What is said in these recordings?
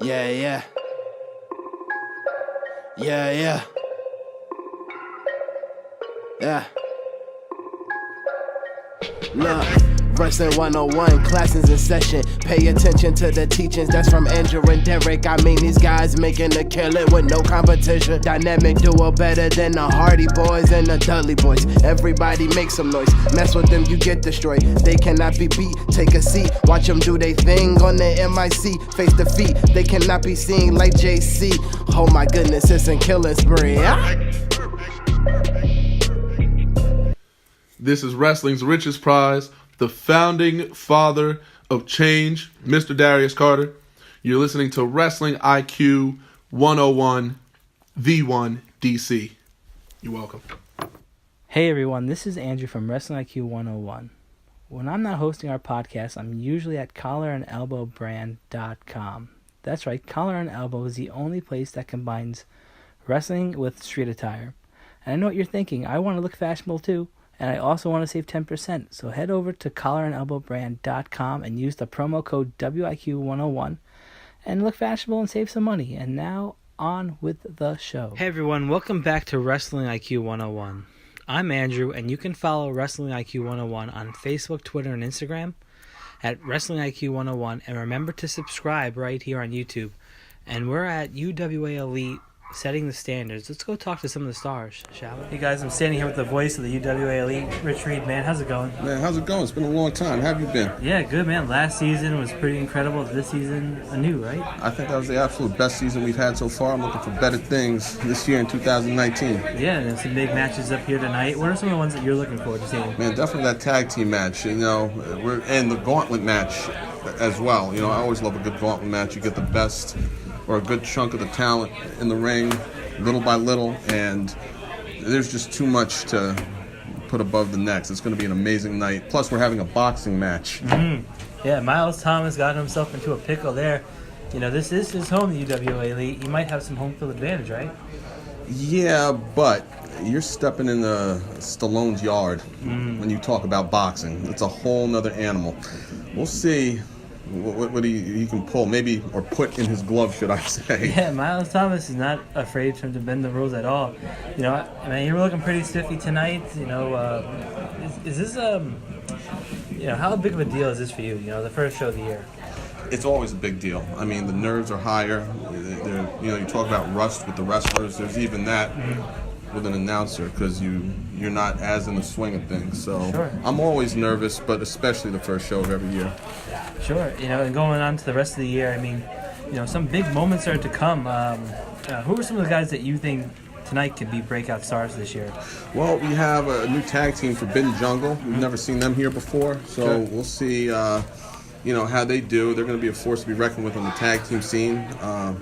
Yeah, yeah. Yeah, yeah. Yeah. Look, Wrestling 101, classes in session. Pay attention to the teachings, that's from Andrew and Derek. I mean, these guys making a killing with no competition. Dynamic duo better than the Hardy Boys and the Dudley Boys. Everybody make some noise, mess with them, you get destroyed. They cannot be beat, take a seat. Watch them do they thing on the MIC. Face defeat, they cannot be seen like JC. Oh my goodness, it's a killing spree. This is wrestling's richest prize, the founding father of change, Mr. Darius Carter. You're listening to Wrestling IQ 101 V1 DC. You're welcome. Hey everyone, this is Andrew from Wrestling IQ 101. When I'm not hosting our podcast, I'm usually at collarandelbowbrand.com. That's right, Collar and Elbow is the only place that combines wrestling with street attire. And I know what you're thinking, I want to look fashionable too. And I also want to save 10%. So head over to collarandelbowbrand.com and use the promo code WIQ101 and look fashionable and save some money. And now on with the show. Hey everyone, welcome back to Wrestling IQ 101. I'm Andrew, and you can follow Wrestling IQ 101 on Facebook, Twitter, and Instagram at Wrestling IQ 101. And remember to subscribe right here on YouTube. And we're at UWA Elite, setting the standards. Let's go talk to some of the stars, shall we? Hey guys, I'm standing here with the voice of the UWA Elite, Rich Reed. Man, how's it going? Man, how's it going? It's been a long time. How have you been? Yeah, good, man. Last season was pretty incredible. This season, anew, right? I think that was the absolute best season we've had so far. I'm looking for better things this year in 2019. Yeah, and some big matches up here tonight. What are some of the ones that you're looking forward to seeing? Man, definitely that tag team match. You know, and the gauntlet match as well. You know, I always love a good gauntlet match. You get the best or a good chunk of the talent in the ring, little by little, and there's just too much to put above the next. It's going to be an amazing night. Plus, we're having a boxing match. Mm-hmm. Yeah, Miles Thomas got himself into a pickle there. You know, this is his home, the UWA Elite. He might have some home field advantage, right? Yeah, but you're stepping in Stallone's yard when you talk about boxing. It's a whole nother animal. We'll see what he can pull, maybe, or put in his glove, should I say. Yeah, Miles Thomas is not afraid for him to bend the rules at all. You know, I mean, you're looking pretty spiffy tonight. You know, is this, you know, how big of a deal is this for you? You know, the first show of the year. It's always a big deal. I mean, the nerves are higher. You know, you talk about rust with the wrestlers. There's even that with an announcer because you're not as in the swing of things. So sure. I'm always nervous, but especially the first show of every year. Sure. You know, and going on to the rest of the year, I mean, you know, some big moments are to come. Who are some of the guys that you think tonight could be breakout stars this year? Well, we have a new tag team, Forbidden Jungle. We've never seen them here before, so we'll see, you know, how they do. They're going to be a force to be reckoned with on the tag team scene. I'm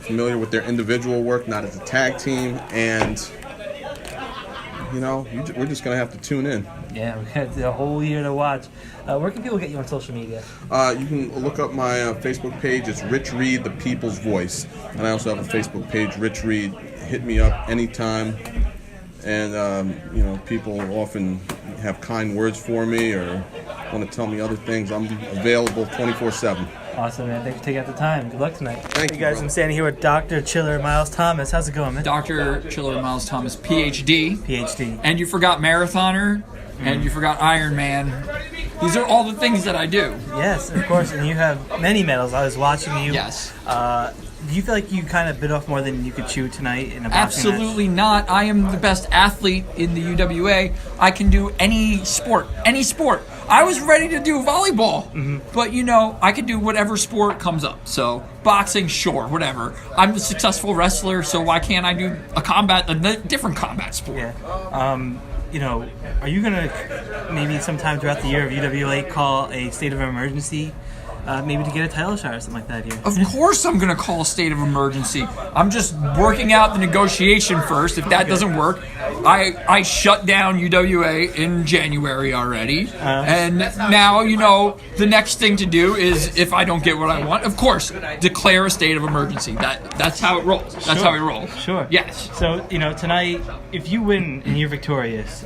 familiar with their individual work, not as a tag team, and you know, we're just going to have to tune in. Yeah, we got the whole year to watch. Where can people get you on social media? You can look up my Facebook page. It's Rich Reed, the People's Voice. And I also have a Facebook page, Rich Reed. Hit me up anytime. And, you know, people often have kind words for me or want to tell me other things. I'm available 24/7. Awesome, man. Thanks for taking out the time. Good luck tonight. Thank you, guys. bro. I'm standing here with Dr. Chiller Miles Thomas. How's it going, man? Dr. Chiller Miles Thomas, PhD. PhD. And you forgot marathoner, and you forgot Ironman. These are all the things that I do. Yes, of course. And you have many medals. I was watching you. Yes. Do you feel like you kind of bit off more than you could chew tonight in a boxing Absolutely not. I am the best athlete in the UWA. I can do any sport. Any sport. I was ready to do volleyball, but you know, I could do whatever sport comes up. So boxing, sure, whatever. I'm a successful wrestler, so why can't I do a different combat sport? Yeah. You know, are you gonna maybe sometime throughout the year of UWA call a state of emergency? Maybe to get a title shot or something like that here. Of course I'm going to call a state of emergency. I'm just working out the negotiation first. If that doesn't work, I shut down UWA in January already, and now the next thing to do is, if I don't get what I want, of course, declare a state of emergency. That's how it rolls. That's how we roll. Sure. Yes. So tonight, if you win and you're victorious,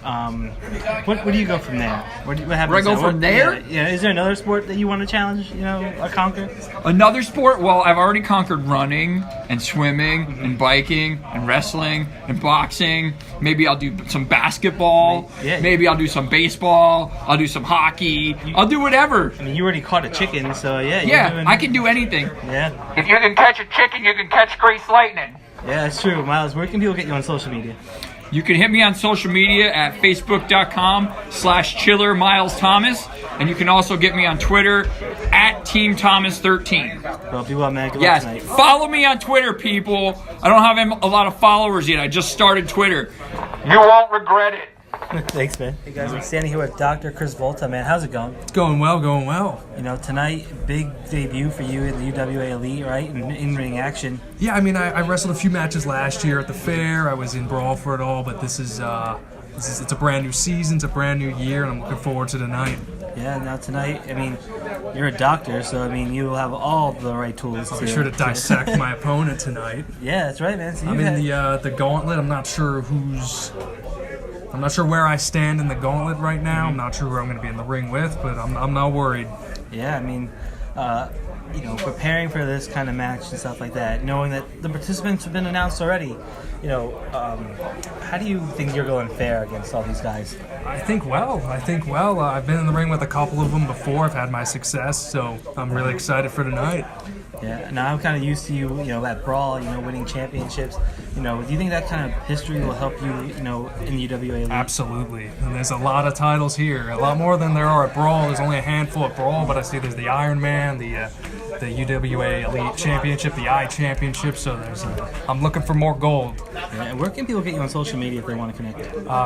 what do you go from there? What happens? Where I go from there? Yeah. Is there another sport that you want to challenge? Or conquer? Another sport? Well, I've already conquered running and swimming and biking and wrestling and boxing. Maybe I'll do some basketball. Yeah. Maybe I'll do some baseball. I'll do some hockey. I'll do whatever. I mean, you already caught a chicken, so yeah. Yeah, I can do anything. Yeah. If you can catch a chicken, you can catch grease lightning. Yeah, that's true. Miles, where can people get you on social media? You can hit me on social media at facebook.com/ChillerMilesThomas. And you can also get me on Twitter at TeamThomas13. Well, be well, man. Good luck Yes, tonight. follow me on Twitter, people. I don't have a lot of followers yet. I just started Twitter. You won't regret it. Thanks, man. Hey, guys, I'm standing here with Dr. Chris Volta, man. How's it going? It's going well, going well. Tonight, big debut for you in the UWA Elite, right? In-ring action. Yeah, I mean, I wrestled a few matches last year at the fair. I was in Brawl for it all, but it's a brand new season, it's a brand new year, and I'm looking forward to tonight. Yeah, now tonight, I mean, you're a doctor, so, I mean, you will have all the right tools. I'll be sure to dissect my opponent tonight. Yeah, that's right, man. So I'm in the gauntlet. I'm not sure where I stand in the gauntlet right now. I'm not sure who I'm going to be in the ring with, but I'm not worried. Yeah, I mean, preparing for this kind of match and stuff like that, knowing that the participants have been announced already, how do you think you're going fair against all these guys? I think well. I've been in the ring with a couple of them before. I've had my success, so I'm really excited for tonight. Yeah, now I'm kind of used to you, at Brawl, winning championships. Do you think that kind of history will help you, in the UWA Elite? Absolutely. And there's a lot of titles here, a lot more than there are at Brawl. There's only a handful at Brawl, but I see there's the Iron Man, the UWA Elite Championship, the I Championship. So I'm looking for more gold. Yeah, and where can people get you on social media if they want to connect?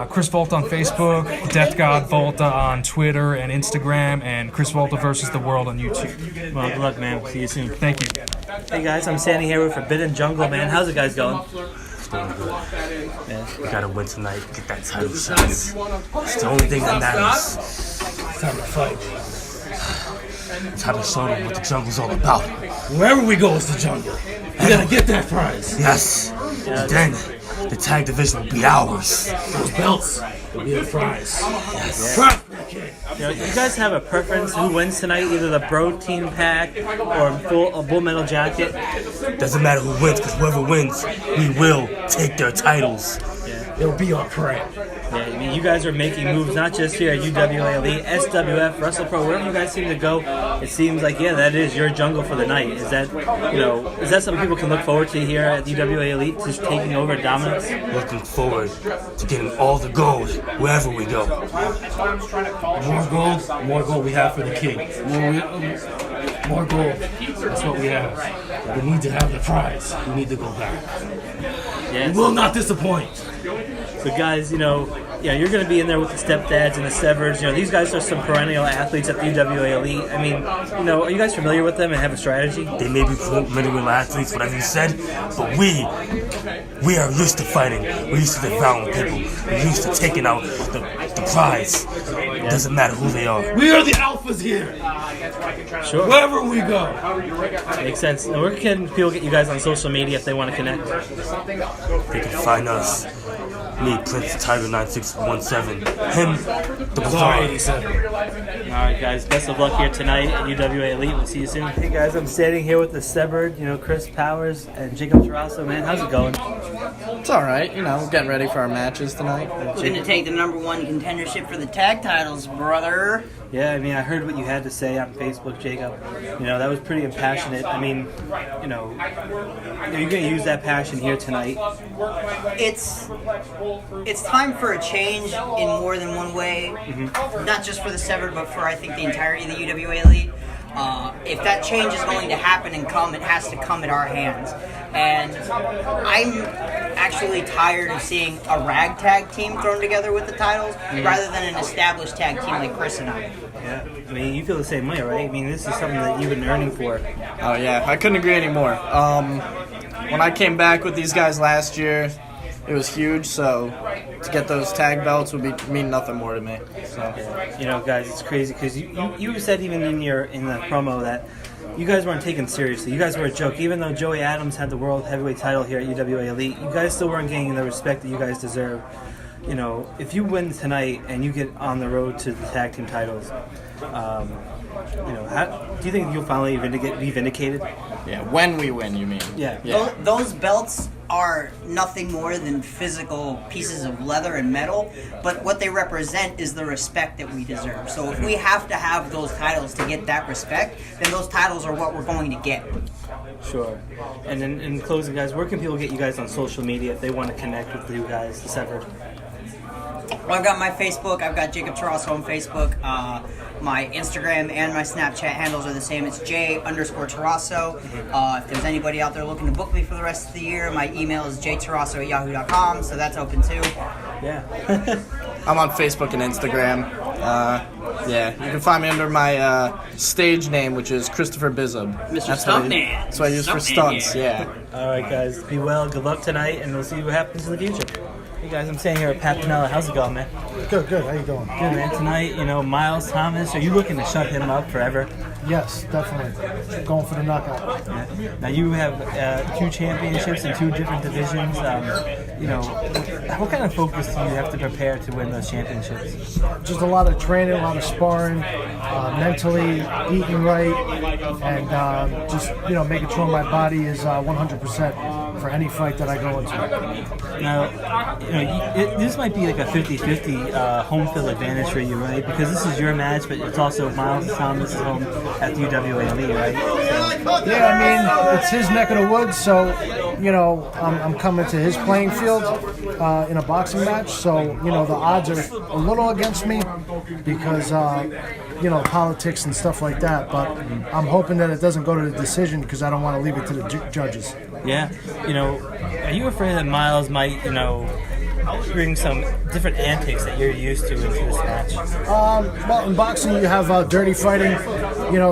Chris Volta on Facebook, Death God Volta on Twitter and Instagram, and Chris Volta versus the World on YouTube. Well, good luck, man. See you soon. Thank you. Hey guys, I'm standing here with Forbidden Jungle, man. How's it guys going? It's going good. Yeah. We gotta win tonight, get that title shot. It's the only thing that matters. It's time to fight. It's time to show them what the jungle's all about. Wherever we go, it's the jungle. We gotta get that prize. Yes. And then the tag division will be ours. Those belts will be the prize. Yes. You guys have a preference who wins tonight, either the Bro Team Pack or a Bull Metal Jacket? Doesn't matter who wins, because whoever wins, we will take their titles. It'll be our pride. Yeah, I mean, you guys are making moves not just here at UWA Elite, SWF, WrestlePro, wherever you guys seem to go. It seems like, that is your jungle for the night. Is that, is that something people can look forward to here at UWA Elite, just taking over dominance? Looking forward to getting all the gold wherever we go. More gold we have for the king. More gold. That's what we have. We need to have the prize. We need to go back. Yeah, we will not disappoint. So guys, you're going to be in there with the Stepdads and the Severs. These guys are some perennial athletes at the UWA Elite. I mean, are you guys familiar with them and have a strategy? They may be perennial athletes, whatever you said, but we are used to fighting. We're used to devouring people. We're used to taking out the prize. It doesn't matter who they are. We are the alphas here. Sure. Wherever we go. Makes sense. Now, where can people get you guys on social media if they want to connect? They can find us. Me, Prince Tiger 9617. Him, the Bazaar 87. Alright guys, best of luck here tonight at UWA Elite. We'll see you soon. Hey guys, I'm standing here with the Severed, Chris Powers and Jacob Tarasso, man. How's it going? It's alright, getting ready for our matches tonight. Looking to take the #1 contendership for the tag titles, brother. Yeah, I mean, I heard what you had to say on Facebook, Jacob. That was pretty impassionate. I mean, you're going to use that passion here tonight. It's time for a change in more than one way. Mm-hmm. Not just for the Severed, but for, I think, the entirety of the UWA Elite. If that change is going to happen and come, it has to come at our hands. And I'm actually tired of seeing a ragtag team thrown together with the titles rather than an established tag team like Chris and I. Yeah, I mean, you feel the same way, right? I mean, this is something that you've been earning for. Oh, yeah, I couldn't agree anymore. When I came back with these guys last year, it was huge. So to get those tag belts would mean nothing more to me. So You know, guys, it's crazy because you said even in the promo that you guys weren't taken seriously. You guys were a joke. Even though Joey Adams had the World Heavyweight title here at UWA Elite, you guys still weren't getting the respect that you guys deserve. You know, if you win tonight and you get on the road to the tag team titles, you know, do you think you'll finally be vindicated? yeah, when we win, you mean? Yeah. Those belts are nothing more than physical pieces of leather and metal, but what they represent is the respect that we deserve. So if we have to have those titles to get that respect, then those titles are what we're going to get. Sure. And then in closing, guys, where can people get you guys on social media if they want to connect with you guys, the Severed? Well, I've got my Facebook. I've got Jacob Tarasso on Facebook. My Instagram and my Snapchat handles are the same. It's J_Tarasso. If there's anybody out there looking to book me for the rest of the year, my email is jtarasso@yahoo.com, so that's open too. Yeah. I'm on Facebook and Instagram. Yeah, you can find me under my stage name, which is Christopher Bizub. Mr. That's Stuntman. That's what I use for stunts. Yeah. All right, guys. Be well. Good luck tonight, and we'll see what happens in the future. Hey, guys. I'm standing here at Pat Pinella. How's it going, man? Good. How you doing? Good, man. Tonight, you know, Miles Thomas, are you looking to shut him up forever? Yes, definitely. Going for the knockout. Yeah. Now, you have 2 championships in 2 different divisions. You know, what kind of focus do you have to prepare to win those championships? Just a lot of training, a lot of sparring, mentally eating right, and just making sure my body is 100% for any fight that I go into. Now, this might be like a 50-50 home field advantage for you, right? Because this is your match, but it's also Miles Thomas' home at the UWA Elite, right? Yeah, I mean, it's his neck of the woods, so, I'm coming to his playing field in a boxing match, so, the odds are a little against me because, politics and stuff like that, but I'm hoping that it doesn't go to the decision because I don't want to leave it to the judges. Yeah. Are you afraid that Miles might, bring some different antics that you're used to into this match? Well, in boxing you have dirty fighting,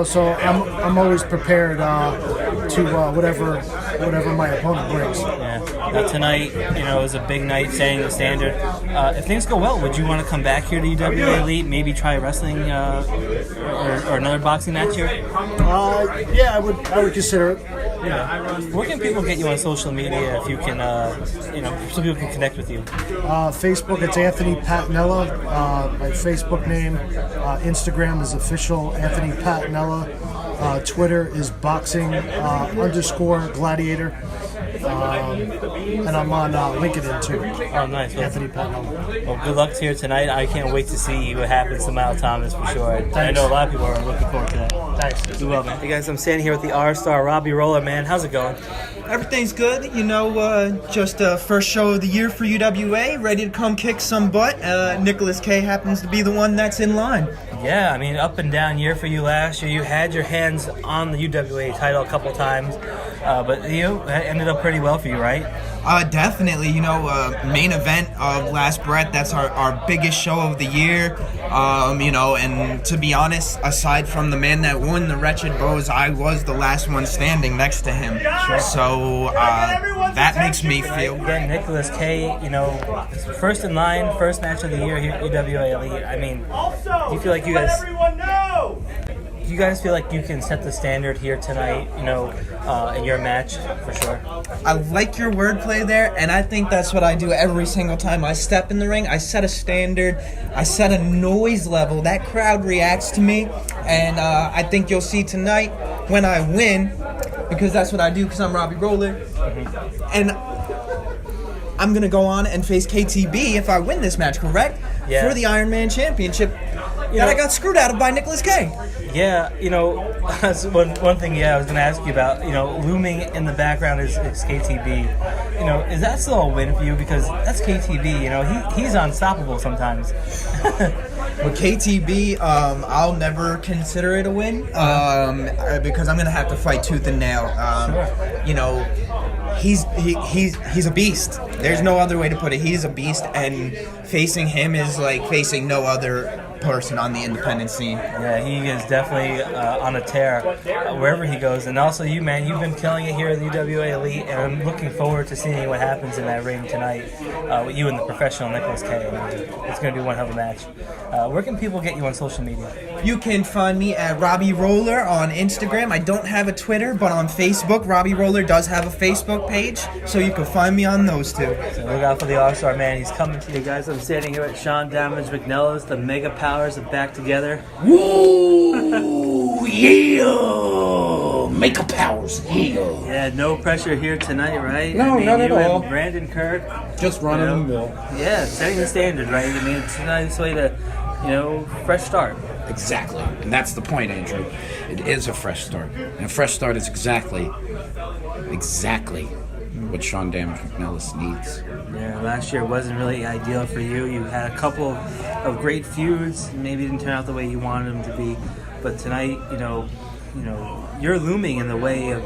so I'm always prepared to whatever my opponent brings. Yeah. Now tonight, is a big night, setting the standard. If things go well, would you want to come back here to UWA Elite, maybe try wrestling or another boxing match here? Yeah, I would consider it. Yeah. Where can people get you on social media if you can, so people can connect with you? Facebook, it's Anthony Patinella, my Facebook name. Instagram is official Anthony Patinella. Twitter is boxing_gladiator. And I'm on LinkedIn too. Oh, nice. Anthony Patinella. Well, good luck here tonight. I can't wait to see what happens to Miles Thomas for sure. I know a lot of people are looking forward to that. Thanks. Do well, man. Hey guys, I'm standing here with the R-Star Robbie Roller, man. How's it going? Everything's good, just first show of the year for UWA, ready to come kick some butt. Nicholas K happens to be the one that's in line. Yeah, I mean, up and down year for you last year. You had your hands on the UWA title a couple times, but that ended up pretty well for you, right? Definitely, main event of Last Breath, that's our biggest show of the year, and to be honest, aside from the man that won, the Wretched Bows, I was the last one standing next to him, so that makes me feel great. Again, Nicholas K, first in line, first match of the year here at UWA Elite. I mean, do you feel like you guys feel like you can set the standard here tonight, in your match, for sure? I like your wordplay there, and I think that's what I do every single time I step in the ring. I set a standard, I set a noise level, that crowd reacts to me, and I think you'll see tonight when I win, because that's what I do, because I'm Robbie Roller, and I'm going to go on and face KTB if I win this match, correct? Yeah. For the Iron Man Championship that I got screwed out of by Nicholas K. Yeah, one thing, I was going to ask you about, looming in the background is KTB. Is that still a win for you? Because that's KTB, he's unstoppable sometimes. With KTB, I'll never consider it a win because I'm going to have to fight tooth and nail. He's a beast. There's no other way to put it. He's a beast, and facing him is like facing no other person on the independent scene. Yeah, he is definitely on a tear wherever he goes. And also you, man, you've been killing it here at the UWA Elite, and I'm looking forward to seeing what happens in that ring tonight with you and the professional McNelis K. It's going to be one hell of a match. Where can people get you on social media? You can find me at Robbie Roller on Instagram. I don't have a Twitter, but on Facebook, Robbie Roller does have a Facebook page, so you can find me on those two. So look out for the All-Star, man. He's coming to you guys. I'm standing here with Sean Damage McNelis. The Mega Powers are back together. Woo! Yeah! Mega Powers, yeah! Yeah, no pressure here tonight, right? No, none at all. Brandon Kirk. Just running the mill. Yeah, setting the standard, right? I mean, it's a nice way to, fresh start. Exactly. And that's the point, Andrew. It is a fresh start. And a fresh start is exactly what Sean Damage McNelis needs. Yeah, last year wasn't really ideal for you. You had a couple of great feuds. Maybe didn't turn out the way you wanted them to be. But tonight, you're looming in the way of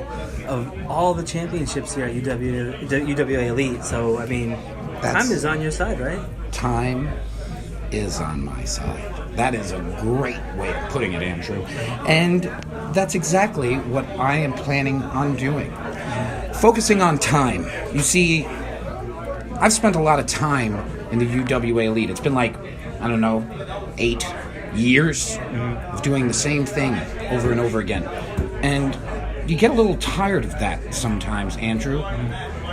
all the championships here at UWA Elite. So, I mean, time is on your side, right? Time is on my side. That is a great way of putting it, Andrew. And that's exactly what I am planning on doing. Focusing on time. You see, I've spent a lot of time in the UWA Elite. It's been 8 years of doing the same thing over and over again. And you get a little tired of that sometimes, Andrew.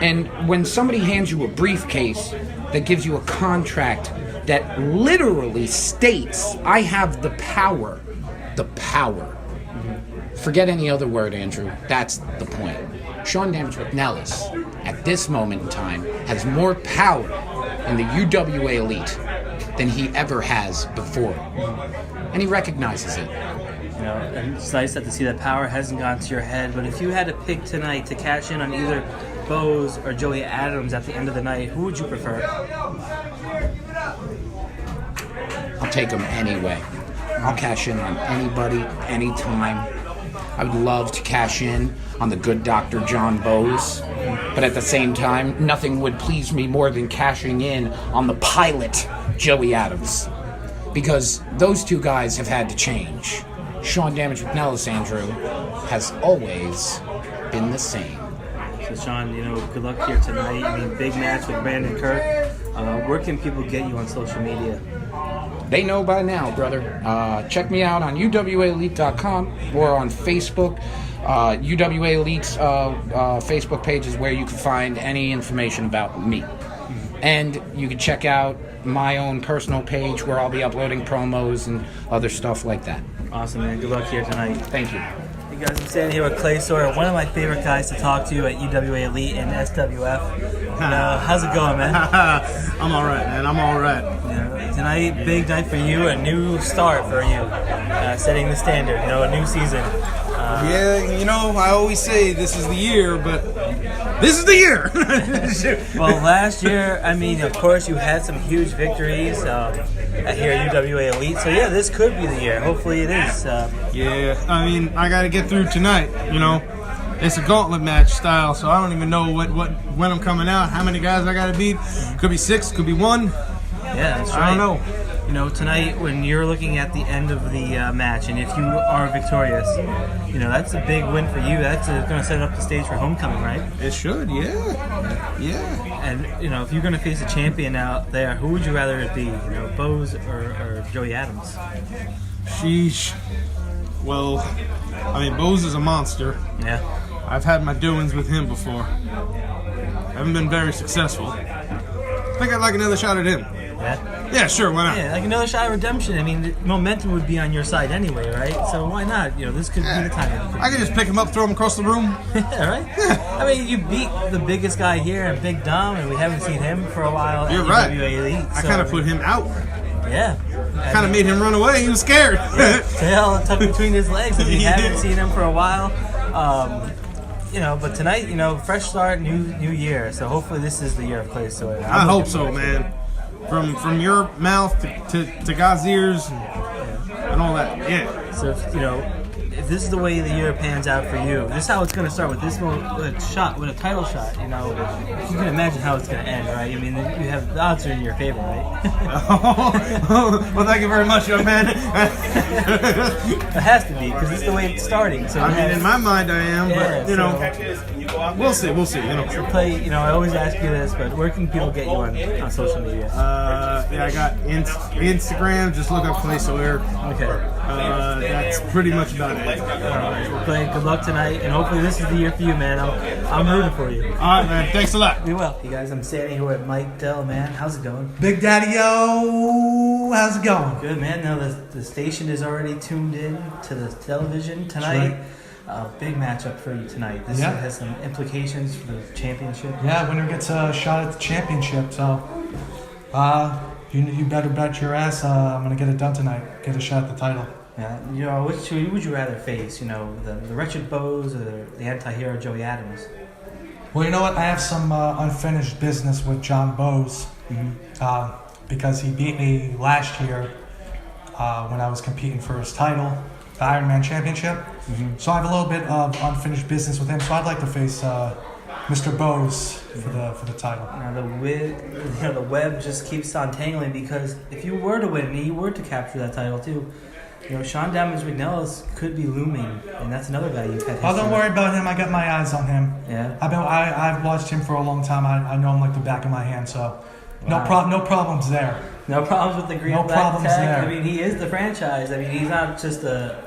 And when somebody hands you a briefcase that gives you a contract that literally states, I have the power. Forget any other word, Andrew. That's the point. Sean Damage McNelis, at this moment in time, has more power in the UWA Elite than he ever has before. And he recognizes it. And it's nice to see that power hasn't gone to your head, but if you had to pick tonight to cash in on either Bose or Joey Adams at the end of the night, who would you prefer? I'll take him anyway. I'll cash in on anybody, anytime. I would love to cash in on the good Dr. John Bose, but at the same time, nothing would please me more than cashing in on the pilot, Joey Adams. Because those two guys have had to change. Sean Damage McNelis, Andrew, has always been the same. So Sean, good luck here tonight. I mean, big match with Brandon Kirk. Where can people get you on social media? They know by now, brother. Check me out on UWAElite.com or on Facebook. UWA Elite's Facebook page is where you can find any information about me. And you can check out my own personal page where I'll be uploading promos and other stuff like that. Awesome, man. Good luck here tonight. Thank you. Hey guys, I'm standing here with Clay Sawyer, one of my favorite guys to talk to at UWA Elite and SWF. How's it going, man? I'm all right, man. I'm all right. Tonight, big night for you, a new start for you, setting the standard, a new season. I always say this is the year, but this is the year. Well, last year, of course, you had some huge victories here at UWA Elite. So, yeah, this could be the year. Hopefully it is. I got to get through tonight, It's a gauntlet match style, so I don't even know when I'm coming out, how many guys I got to beat. Could be 6, could be 1. Yeah, that's right. I don't know. Tonight when you're looking at the end of the match, and if you are victorious, that's a big win for you. That's going to set up the stage for homecoming, right? It should, yeah. And if you're going to face a champion out there, who would you rather it be? Bose or Joey Adams? Sheesh. Well, Bose is a monster. Yeah. I've had my doings with him before. Haven't been very successful. I think I'd like another shot at him. Yeah? Yeah, sure, why not? Yeah, like another shot at redemption. The momentum would be on your side anyway, right? So why not? This could be the time. I could just pick him up, throw him across the room. Yeah, right? Yeah. You beat the biggest guy here, and Big Dom, and we haven't seen him for a while. You're right. UWA Elite, I kind of put him out. Yeah. Kind of made him run away. He was scared. Yeah, tail tucked between his legs. We haven't seen him for a while. But tonight, fresh start, new year. So hopefully this is the year of Clay Sawyer. I hope so, man. From your mouth to God's ears and all that. Yeah. So if this is the way the year pans out for you, this is how it's going to start with this one, with a title shot. You know, you can imagine how it's going to end, right? I mean, you have the odds are in your favor, right? Well, thank you very much, young man. It has to be because it's the way it's starting. So I mean, in my mind, I am, yeah, but you know, we'll see. You know, so play. You know, I always ask you this, but where can people get you on social media? Yeah, I got Instagram. Just look up Clay Sawyer. Okay. That's pretty much about it. All right, well, Clay, good luck tonight, and hopefully this is the year for you, man. I'm rooting for you. All right, man. Thanks a lot. We will. You guys, I'm standing here with Mike Dell, man. How's it going? Big Daddy, yo, how's it going? Good, man. Now the station is already tuned in to the television tonight. Big matchup for you tonight. This has some implications for the championship. Yeah, winner gets a shot at the championship. So, you better bet your ass I'm gonna get it done tonight. Get a shot at the title. Yeah, you know, which would you rather face? You know, the Wretched Bows or the anti-hero Joey Adams? Well, you know what? I have some unfinished business with John Bowes because he beat me last year when I was competing for his title, the Ironman Championship. So I have a little bit of unfinished business with him. So I'd like to face Mr. Bowes for the title. Now the web just keeps on tangling because if you were to win and you were to capture that title too, you know, Sean Damage McNelis could be looming, and that's another guy you've had. Oh, don't worry about him. I got my eyes on him. Yeah. I've watched him for a long time. I know him like the back of my hand. So no problems there. No problems with the green no black problems tag. there. I mean, he is the franchise. I mean, he's not just a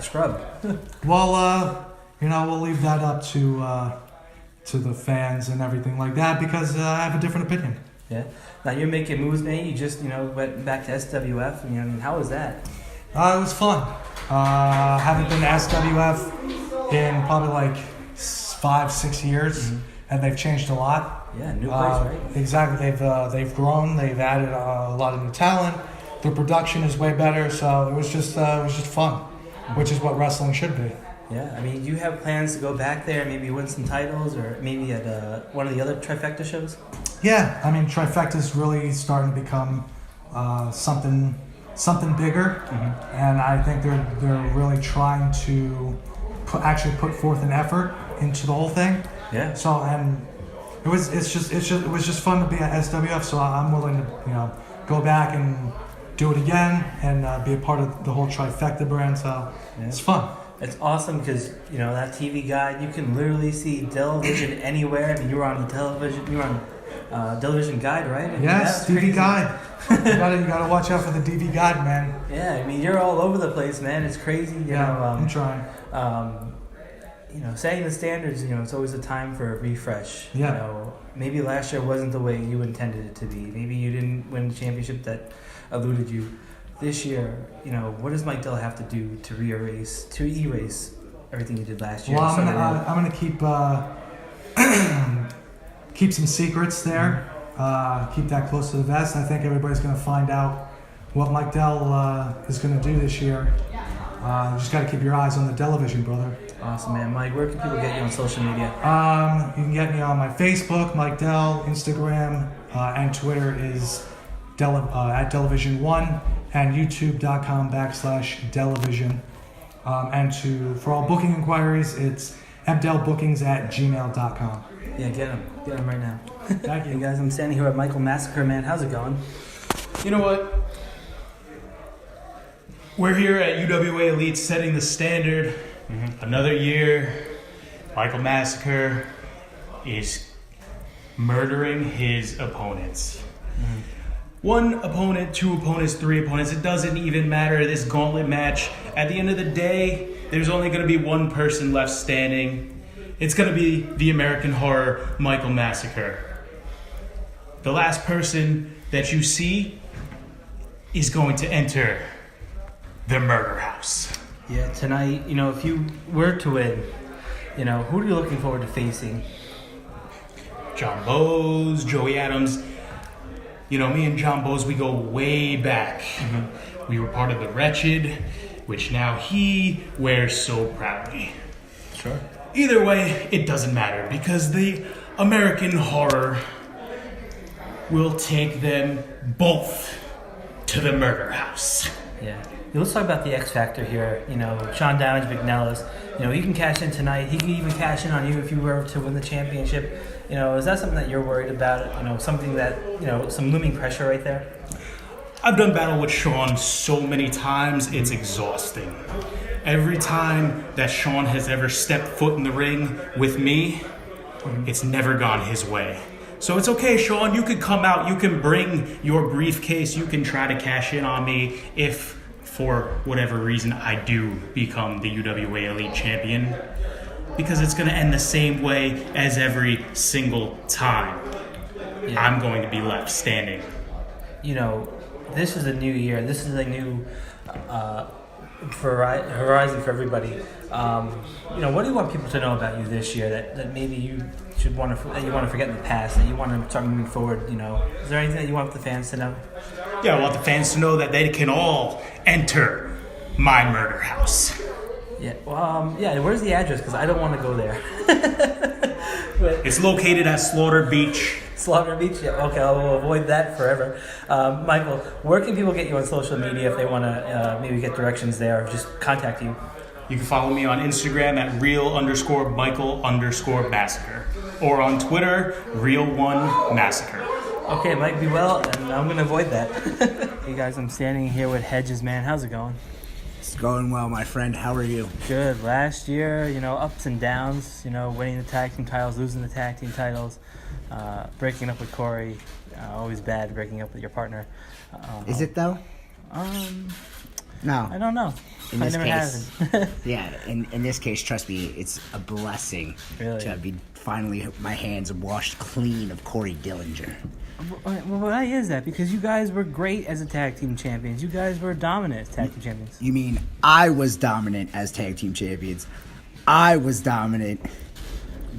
scrub. Well, we'll leave that up to the fans and everything like that because I have a different opinion. Yeah. Now you're making moves, man. You just went back to SWF. I mean, how was that? It was fun. Haven't been to SWF in probably like 5-6 years, and they've changed a lot. Yeah, new place, right? Exactly. They've grown. They've added a lot of new talent. The production is way better. So it was just fun, which is what wrestling should be. Yeah, I mean, do you have plans to go back there, maybe win some titles, or maybe at one of the other Trifecta shows? Yeah, I mean, Trifecta's really starting to become something bigger, and I think they're really trying to put forth an effort into the whole thing. Yeah. So it was just fun to be at SWF. So I'm willing to go back and do it again and be a part of the whole Trifecta brand. So it's fun. It's awesome because that TV guide, you can literally see television anywhere. I mean, you were on the television. You were on television guide, right? I mean, yes, TV guide. you gotta watch out for the DV guide, man. Yeah, I mean, you're all over the place, man. It's crazy. I'm trying. Setting the standards, it's always a time for a refresh. Yeah. Maybe last year wasn't the way you intended it to be. Maybe you didn't win the championship that eluded you. This year, what does Mike Dell have to do to erase everything you did last year? Well, I'm gonna keep some secrets there. Keep that close to the vest. I think everybody's gonna find out what Mike Dell is gonna do this year. You just gotta keep your eyes on the television, brother. Awesome, man. Mike, where can people get you on social media? You can get me on my Facebook, Mike Dell, Instagram, and Twitter is at Delavision1, and youtube.com/Delavision. And for all booking inquiries, it's mdelbookings@gmail.com. Yeah, get him right now. Thank you. Hey guys, I'm standing here with Michael Massacre, man. How's it going? You know what? We're here at UWA Elite setting the standard. Another year, Michael Massacre is murdering his opponents. 1 opponent, 2 opponents, 3 opponents. It doesn't even matter. This gauntlet match, at the end of the day, there's only going to be one person left standing. It's going to be the American Horror, Michael Massacre. The last person that you see is going to enter the murder house. Yeah, tonight, if you were to win, who are you looking forward to facing? John Bowes, Joey Adams. Me and John Bowes, we go way back. We were part of the Wretched, which now he wears so proudly. Sure. Either way, it doesn't matter because the American Horror will take them both to the murder house. Yeah. let's talk about the X factor here. Sean Damage McNelis. He can cash in tonight. He can even cash in on you if you were to win the championship. Is that something that you're worried about? Something that some looming pressure right there. I've done battle with Sean so many times, it's exhausting. Every time that Sean has ever stepped foot in the ring with me, it's never gone his way. So it's okay, Sean, you can come out, you can bring your briefcase, you can try to cash in on me if, for whatever reason, I do become the UWA Elite Champion. Because it's going to end the same way as every single time. Yeah. I'm going to be left standing. This is a new year. This is a new horizon for everybody. What do you want people to know about you this year that maybe you should want to forget in the past, that you want to start moving forward? Is there anything that you want the fans to know? Yeah, I want the fans to know that they can all enter my murder house. Yeah. Where's the address? Because I don't want to go there. It's located at Slaughter Beach. Slaughter Beach? Yeah, okay, I'll avoid that forever. Michael, where can people get you on social media if they want to maybe get directions there or just contact you? You can follow me on Instagram at real_Michael_Massacre or on Twitter, Real1Massacre. Okay, Mike, be well, and I'm going to avoid that. Hey guys, I'm standing here with Hedges, man. How's it going? It's going well, my friend. How are you? Good. Last year, ups and downs, winning the tag team titles, losing the tag team titles, breaking up with Corey. Always bad breaking up with your partner. Is it though? No. I don't know. In this never case, hasn't. yeah. In this case, trust me, it's a blessing to be finally my hands washed clean of Corey Dillinger. Well, why is that? Because you guys were great as a tag team champions. You guys were dominant as tag team champions. You mean I was dominant as tag team champions? I was dominant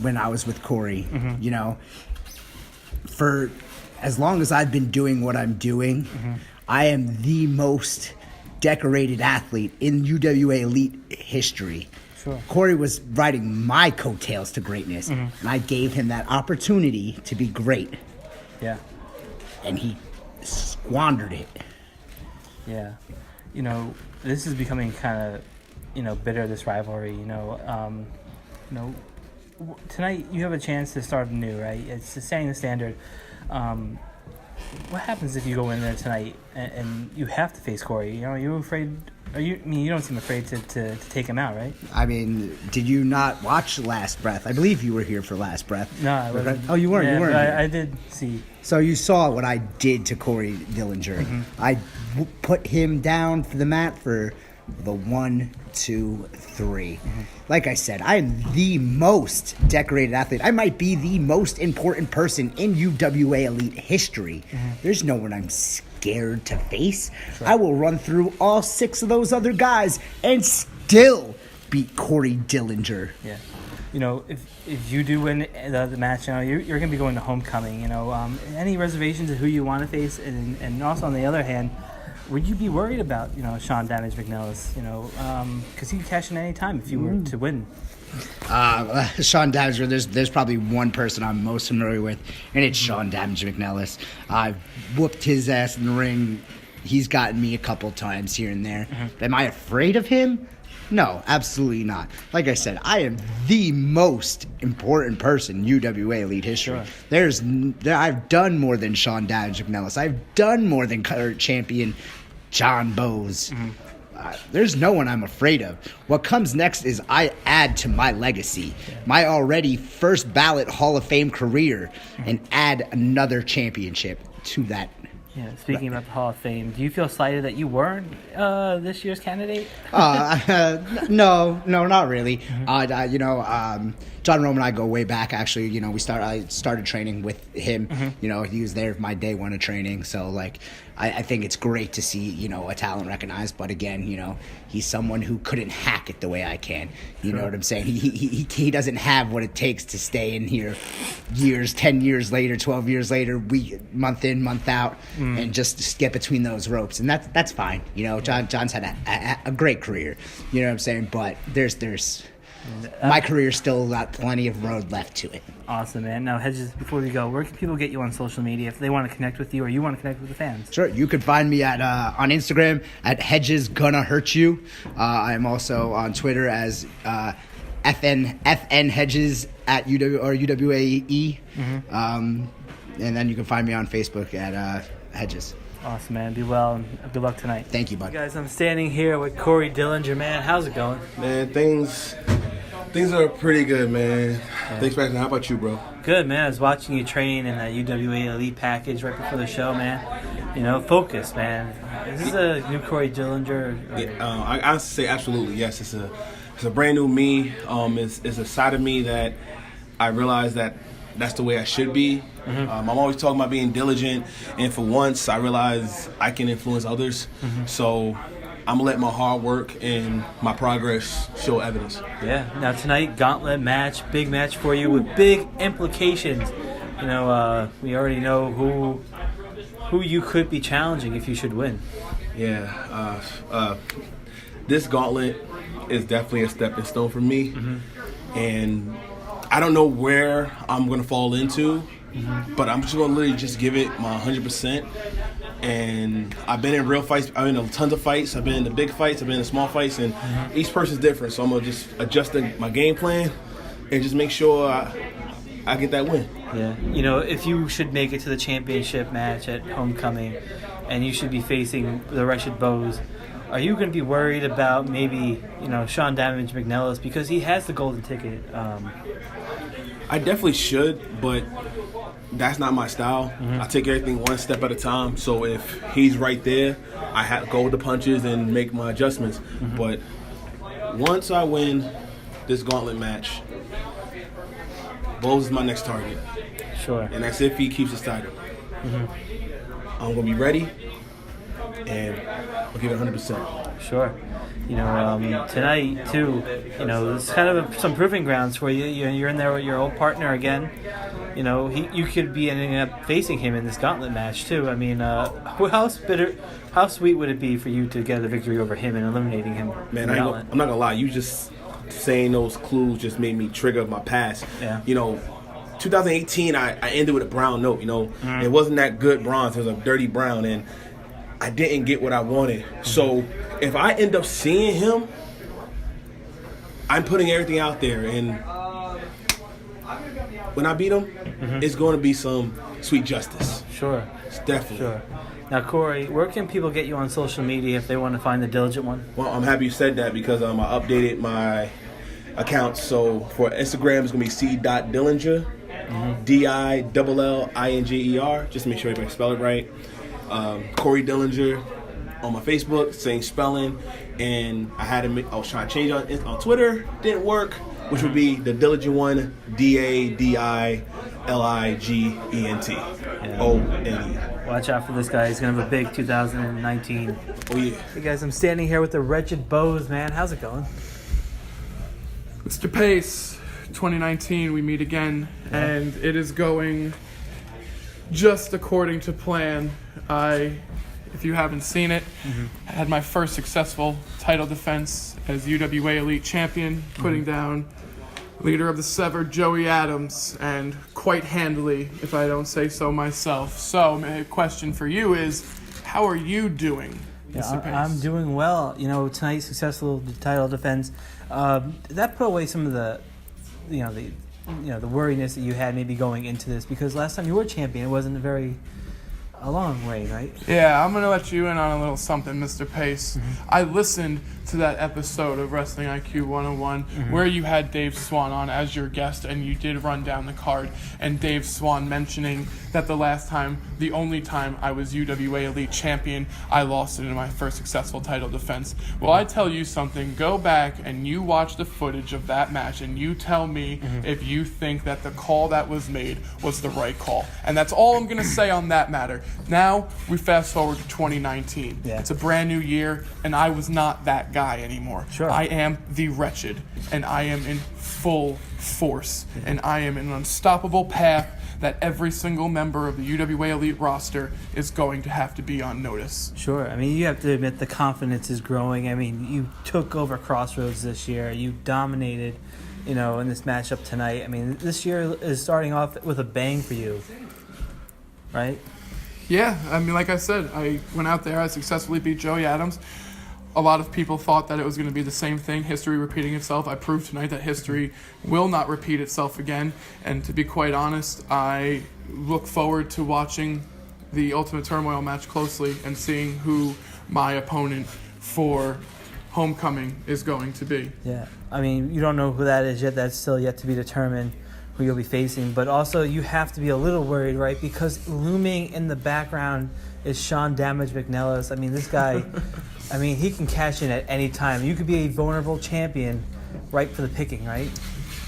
when I was with Corey. Mm-hmm. For as long as I've been doing what I'm doing, I am the most decorated athlete in UWA Elite history. Sure. Corey was riding my coattails to greatness, and I gave him that opportunity to be great. Yeah. And he squandered it. Yeah. This is becoming kind of, bitter, this rivalry. Tonight you have a chance to start anew, right? It's setting the standard. What happens if you go in there tonight and you have to face Corey? Are you afraid? You don't seem afraid to take him out, right? I mean, did you not watch Last Breath? I believe you were here for Last Breath. No, I wasn't. Oh, you weren't. Yeah, you weren't. I did see. So you saw what I did to Corey Dillinger. I put him down for the mat for the 1, 2, 3. Like I said, I am the most decorated athlete. I might be the most important person in UWA Elite history. There's no one I'm scared to face. Sure. I will run through all 6 of those other guys and still beat Corey Dillinger. Yeah. If you do win the match, you're going to be going to homecoming. Any reservations of who you want to face, and also on the other hand, would you be worried about Sean Damage McNelis? Because he could cash in any time if you were to win. Sean Damage, there's probably one person I'm most familiar with, and it's Sean Damage McNelis. I've whooped his ass in the ring. He's gotten me a couple times here and there. Am I afraid of him? No, absolutely not. Like I said, I am the most important person in UWA Elite history. Sure. I've done more than Sean Damage McNelis. I've done more than current champion John Bowes. There's no one I'm afraid of. What comes next is I add to my legacy, my already first ballot Hall of Fame career, and add another championship to that. Yeah, speaking about the Hall of Fame, do you feel slighted that you weren't this year's candidate? No, not really. John Rome and I go way back. Actually, I started training with him. He was there my day one of training. So, I think it's great to see, a talent recognized. But again, he's someone who couldn't hack it the way I can. You know what I'm saying? He doesn't have what it takes to stay in here 10 years later, 12 years later, month in, month out, and just get between those ropes. And that's fine. John's had a great career. You know what I'm saying? But there's My career's still got plenty of road left to it. Awesome, man. Now, Hedges, before we go, where can people get you on social media if they want to connect with you or you want to connect with the fans? Sure, you can find me at on Instagram at Hedges Gonna Hurt You. I'm also on Twitter as FN Hedges at UWAE. And then you can find me on Facebook at Hedges. Awesome, man. Be well and good luck tonight. Thank you, bud. Guys, I'm standing here with Corey Dillinger, man. How's it going? Man, things are pretty good, man. Thanks, Brandon. How about you, bro? Good, man. I was watching you train in that UWA Elite package right before the show, man. You know, focus, man. Is this a new Corey Dillinger? I say absolutely, yes. It's a brand new me. It's a side of me that I realize that's the way I should be. I'm always talking about being diligent, and for once, I realize I can influence others. So I'm gonna let my hard work and my progress show evidence. Yeah. Now tonight, gauntlet match, big match for you with big implications. You know, we already know who you could be challenging if you should win. Yeah. This gauntlet is definitely a stepping stone for me, and I don't know where I'm gonna fall into, but I'm just gonna literally just give it my 100%. And I've been in real fights. I've been in tons of fights. I've been in the big fights. I've been in the small fights, and each person's different. So I'm gonna just adjust my game plan and just make sure I get that win. Yeah. You know, if you should make it to the championship match at Homecoming, and you should be facing the Wretched Bows, are you going to be worried about maybe, you know, Sean Damage McNelis because he has the golden ticket? I definitely should, but that's not my style. I take everything one step at a time. So if he's right there, I have to go with the punches and make my adjustments. But once I win this gauntlet match, Bowles is my next target. Sure. And that's if he keeps his title. I'm going to be ready, and I'll give it 100%. Sure. You know, tonight, too, you know, it's kind of some proving grounds for you. You're in there with your old partner again. You know, you could be ending up facing him in this gauntlet match, too. I mean, how sweet would it be for you to get a victory over him and eliminating him? Man, I'm not going to lie. You just saying those clues just made me trigger my past. Yeah. You know, 2018, I ended with a brown note, you know. It wasn't that good bronze. It was a dirty brown, and I didn't get what I wanted. So if I end up seeing him, I'm putting everything out there, and when I beat him, it's going to be some sweet justice. Sure. It's definitely. Sure. Now, Corey, where can people get you on social media if they want to find the Diligent One? Well, I'm happy you said that because I updated my account. So for Instagram, it's going to be c.dillinger, Dillinger, just to make sure everybody spell it right. Corey Dillinger on my Facebook, same spelling, and I was trying to change on Twitter, didn't work, which would be the Diligent One, DADILIGENT. Watch out for this guy. He's going to have a big 2019. Oh, yeah. Hey, guys, I'm standing here with the Wretched Bows, man. How's it going? Mr. Pace, 2019, we meet again, and it is going just according to plan. If you haven't seen it, I had my first successful title defense as UWA Elite Champion, putting down leader of the Severed, Joey Adams, and quite handily, if I don't say so myself. So, my question for you is, how are you doing, Mr. Pace? I'm doing well. You know, tonight's successful title defense, that put away some of the worriness that you had maybe going into this, because last time you were champion, it wasn't a long way, right? Yeah, I'm going to let you in on a little something, Mr. Pace. I listened to that episode of Wrestling IQ 101 where you had Dave Swan on as your guest, and you did run down the card, and Dave Swan mentioning that the only time I was UWA Elite Champion, I lost it in my first successful title defense. Well, I tell you something, go back and you watch the footage of that match, and you tell me if you think that the call that was made was the right call. And that's all I'm going to say on that matter. Now, we fast forward to 2019. Yeah. It's a brand new year, and I was not that guy anymore. Sure. I am the Wretched, and I am in full force, and I am in an unstoppable path that every single member of the UWA Elite roster is going to have to be on notice. Sure. I mean, you have to admit the confidence is growing. I mean, you took over Crossroads this year. You dominated, in this matchup tonight. I mean, this year is starting off with a bang for you, right? Yeah, I mean, like I said, I went out there, I successfully beat Joey Adams. A lot of people thought that it was going to be the same thing, history repeating itself. I proved tonight that history will not repeat itself again. And to be quite honest, I look forward to watching the Ultimate Turmoil match closely and seeing who my opponent for Homecoming is going to be. Yeah. I mean, you don't know who that is yet. That's still yet to be determined, who you'll be facing. But also, you have to be a little worried, right? Because looming in the background is Sean Damage McNelis. I mean, this guy, he can cash in at any time. You could be a vulnerable champion right for the picking, right?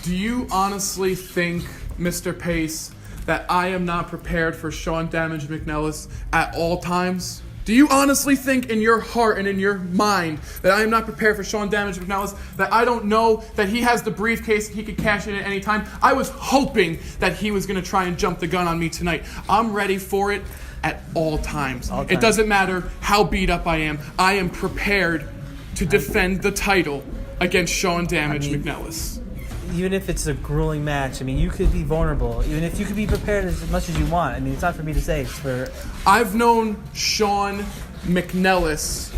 Do you honestly think, Mr. Pace, that I am not prepared for Sean Damage McNelis at all times? Do you honestly think in your heart and in your mind that I am not prepared for Sean Damage McNelis, that I don't know that he has the briefcase and he could cash in at any time? I was hoping that he was going to try and jump the gun on me tonight. I'm ready for it at all times. It doesn't matter how beat up I am prepared to defend the title against Sean Damage McNelis. Even if it's a grueling match, you could be vulnerable. Even if you could be prepared as much as you want. It's not for me to say. It's for... I've known Sean McNelis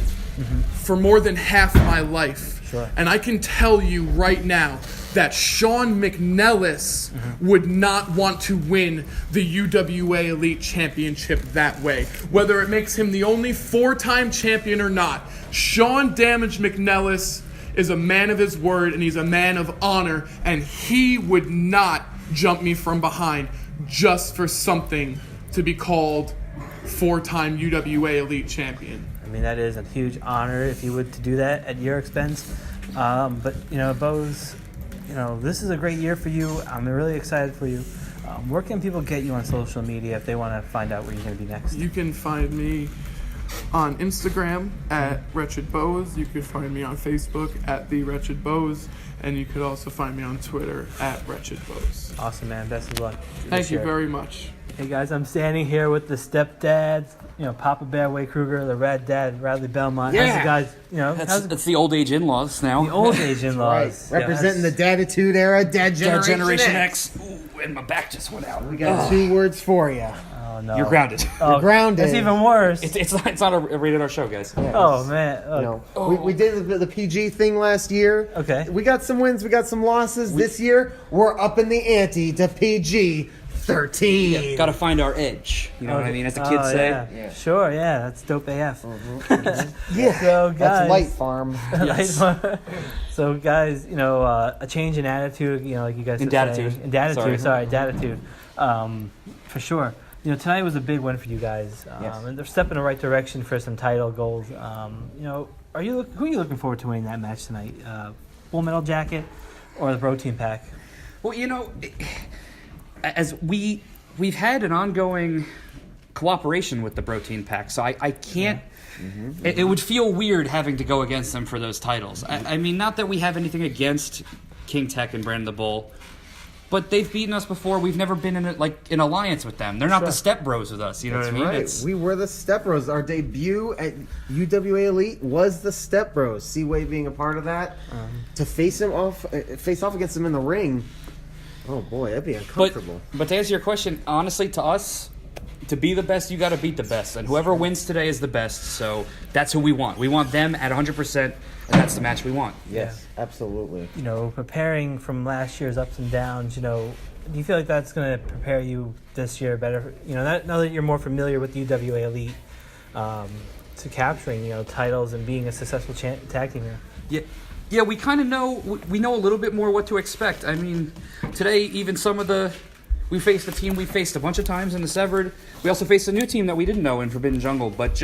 for more than half my life. Sure. And I can tell you right now that Sean McNelis would not want to win the UWA Elite Championship that way. Whether it makes him the only 4-time champion or not, Sean Damage McNelis is a man of his word, and he's a man of honor, and he would not jump me from behind just for something to be called 4-time UWA Elite Champion. That is a huge honor if you would to do that at your expense. But, Bose, this is a great year for you. I'm really excited for you. Where can people get you on social media if they want to find out where you're going to be next? You can find me on Instagram at Wretched Bose. You could find me on Facebook at The Wretched Bose. And you could also find me on Twitter at Wretched Bose. Awesome, man. Best of luck. Thank you very much. Hey, guys, I'm standing here with the stepdads, Papa Bear, Wade Kruger, the Rad Dad, Radley Belmont. Yeah. How's the guys, That's the Old Age In-Laws now. The Old Age In-Laws. Right. Representing the Daditude era, Dad Generation X. Ooh, and my back just went out. We got 2 words for you. Oh, no. You're grounded. You're grounded. That's even worse. It's not a rated R show, guys. Yeah, oh, man. We did the PG thing last year. Okay. We got some wins, we got some losses. This year, we're up in the ante to PG 13. Yeah, gotta find our edge. You know what I mean? As the kids say. Yeah. Sure, yeah. That's dope AF. Yeah. So, guys. That's Light Farm. Yes. So, guys, a change in attitude, like you guys In said. datitude. In datitude, sorry, datitude. For sure. Tonight was a big win for you guys. And they're stepping in the right direction for some title goals. Who are you looking forward to winning that match tonight? Full Metal Jacket or the Protein Pack? Well, as we've had an ongoing cooperation with the Protein Pack, so I can't. It would feel weird having to go against them for those titles. I mean, not that we have anything against King Tech and Brandon the Bull, but they've beaten us before. We've never been in an alliance with them. They're not the Step Bros with us. You know what I mean? Right. We were the Step Bros. Our debut at UWA Elite was the Step Bros. Seaway being a part of that. To face off against them in the ring. Oh boy, that'd be uncomfortable. But to answer your question, honestly, to us, to be the best, you got to beat the best, and whoever wins today is the best. So that's who we want. We want them at 100%, and that's the match we want. Yes, absolutely. Preparing from last year's ups and downs, do you feel like that's going to prepare you this year better? Now that you're more familiar with the UWA Elite, to capturing titles and being a successful tag team here. Yeah, we kind of know. We know a little bit more what to expect. I mean, today even we faced a team we faced a bunch of times in the Severed. We also faced a new team that we didn't know in Forbidden Jungle, but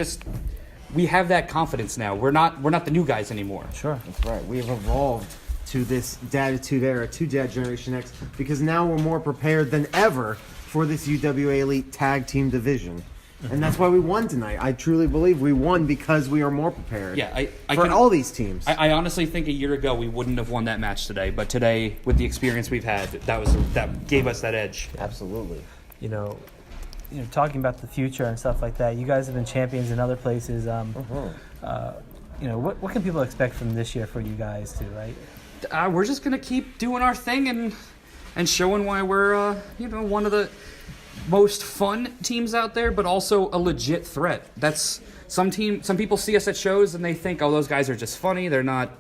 we have that confidence now. We're not the new guys anymore. Sure. That's right. We have evolved to this Daditude era, to Dad Generation X, because now we're more prepared than ever for this UWA Elite Tag Team Division. And that's why we won tonight. I truly believe we won because we are more prepared. Yeah, for all these teams. I honestly think a year ago we wouldn't have won that match today, but today, with the experience we've had, that gave us that edge. Absolutely. talking about the future and stuff like that. You guys have been champions in other places. What can people expect from this year for you guys too, right? We're just gonna keep doing our thing and showing why we're one of the most fun teams out there, but also a legit threat. That's some people see us at shows and they think, oh, those guys are just funny. They're not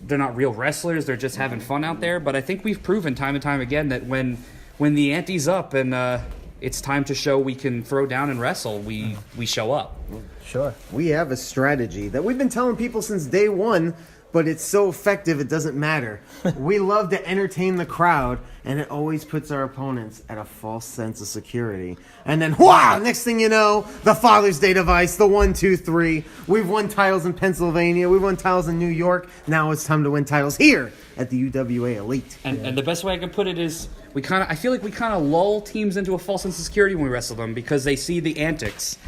real wrestlers. They're just having fun out there. But I think we've proven time and time again that when the ante's up and it's time to show we can throw down and wrestle, we show up. Sure. We have a strategy that we've been telling people since day one, but it's so effective it doesn't matter. We love to entertain the crowd, and it always puts our opponents at a false sense of security. And then, next thing you know, the Father's Day device, the 1, 2, 3. We've won titles in Pennsylvania. We've won titles in New York. Now it's time to win titles here at the UWA Elite. And the best way I can put it is I feel like we kind of lull teams into a false sense of security when we wrestle them because they see the antics.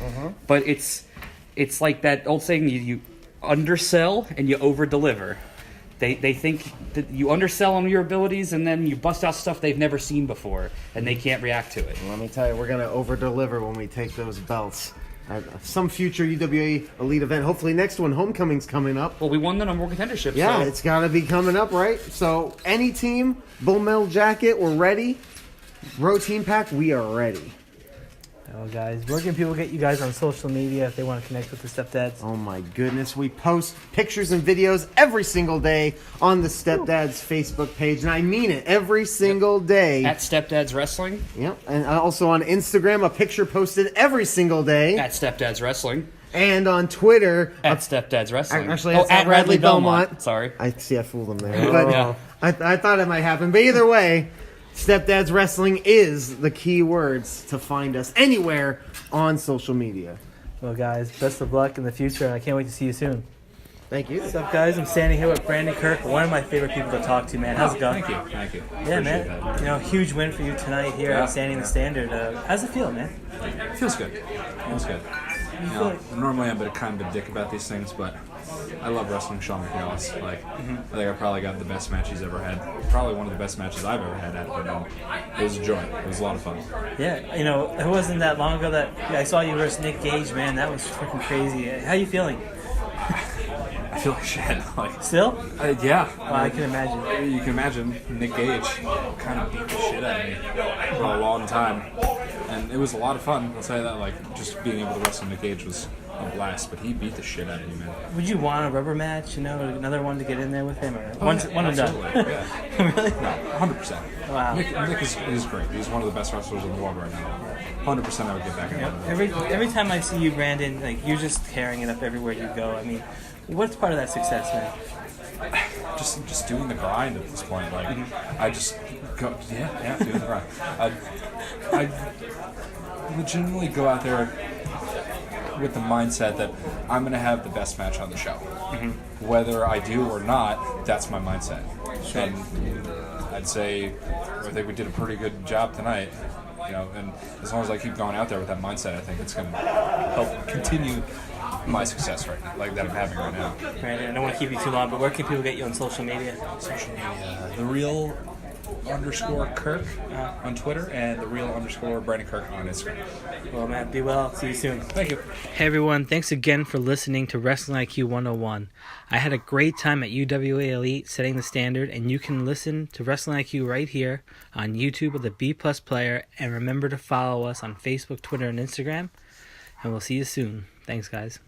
But it's like that old saying, you undersell and you over-deliver. They think that you undersell on your abilities and then you bust out stuff they've never seen before and they can't react to it. Let me tell you, we're going to over-deliver when we take those belts. Some future UWA Elite event. Hopefully next one, Homecoming's coming up. Well, we won the number one contendership. Yeah, so. It's got to be coming up, right? So any team, Bull Metal Jacket, we're ready. Bro Team Pack, we are ready. Well, guys, where can people get you guys on social media if they want to connect with the Stepdads? Oh, my goodness. We post pictures and videos every single day on the Stepdads Facebook page, and I mean it, every single day. At Stepdads Wrestling. Yep, and also on Instagram, a picture posted every single day. At Stepdads Wrestling. And on Twitter. At Stepdads Wrestling. Actually, at Radley Belmont. Sorry. I fooled them there. But I thought it might happen. But either way, Stepdads Wrestling is the key words to find us anywhere on social media. Well, guys, best of luck in the future, and I can't wait to see you soon. Thank you. What's up, guys? I'm standing here with Brandon Kirk, one of my favorite people to talk to, man. How's it going? Thank you. Yeah, man. Huge win for you tonight here at Standing the Standard. How's it feel, man? It feels good. Normally I'm kind of a dick about these things, but I love wrestling Shawn McNelis. I think I probably got the best match he's ever had. Probably one of the best matches I've ever had at it was a joy. It was a lot of fun. Yeah, it wasn't that long ago that I saw you versus Nick Gage, man. That was freaking crazy. How you feeling? I feel like shit. Still? Yeah. Well, I can imagine. You can imagine Nick Gage kind of beat the shit out of me for a long time. And it was a lot of fun. I'll tell you that. Just being able to wrestle Nick Gage was a blast, but he beat the shit out of me, man. Would you want a rubber match, another one to get in there with him? Or one and done? Yeah. Really? No, 100%. Wow. Nick is great. He's one of the best wrestlers in the world right now. 100% I would get back in there. Every time I see you, Brandon, you're just carrying it up everywhere you go. I mean, what's part of that success, man? Just doing the grind at this point. I just go, doing the grind. I legitimately go out there with the mindset that I'm going to have the best match on the show. Whether I do or not, that's my mindset. Sure. And I'd say I think we did a pretty good job tonight. And as long as I keep going out there with that mindset, I think it's going to help continue my success right now, that I'm having right now. Brandon, I don't want to keep you too long, but where can people get you on social media? Social media, the real _ Kirk on Twitter and the real _ Brandon Kirk on Instagram. Well, man, be well. See you soon. Thank you. Hey, everyone. Thanks again for listening to Wrestling IQ 101. I had a great time at UWA Elite setting the standard, and you can listen to Wrestling IQ right here on YouTube with the B+ player, and remember to follow us on Facebook, Twitter, and Instagram, and we'll see you soon. Thanks, guys.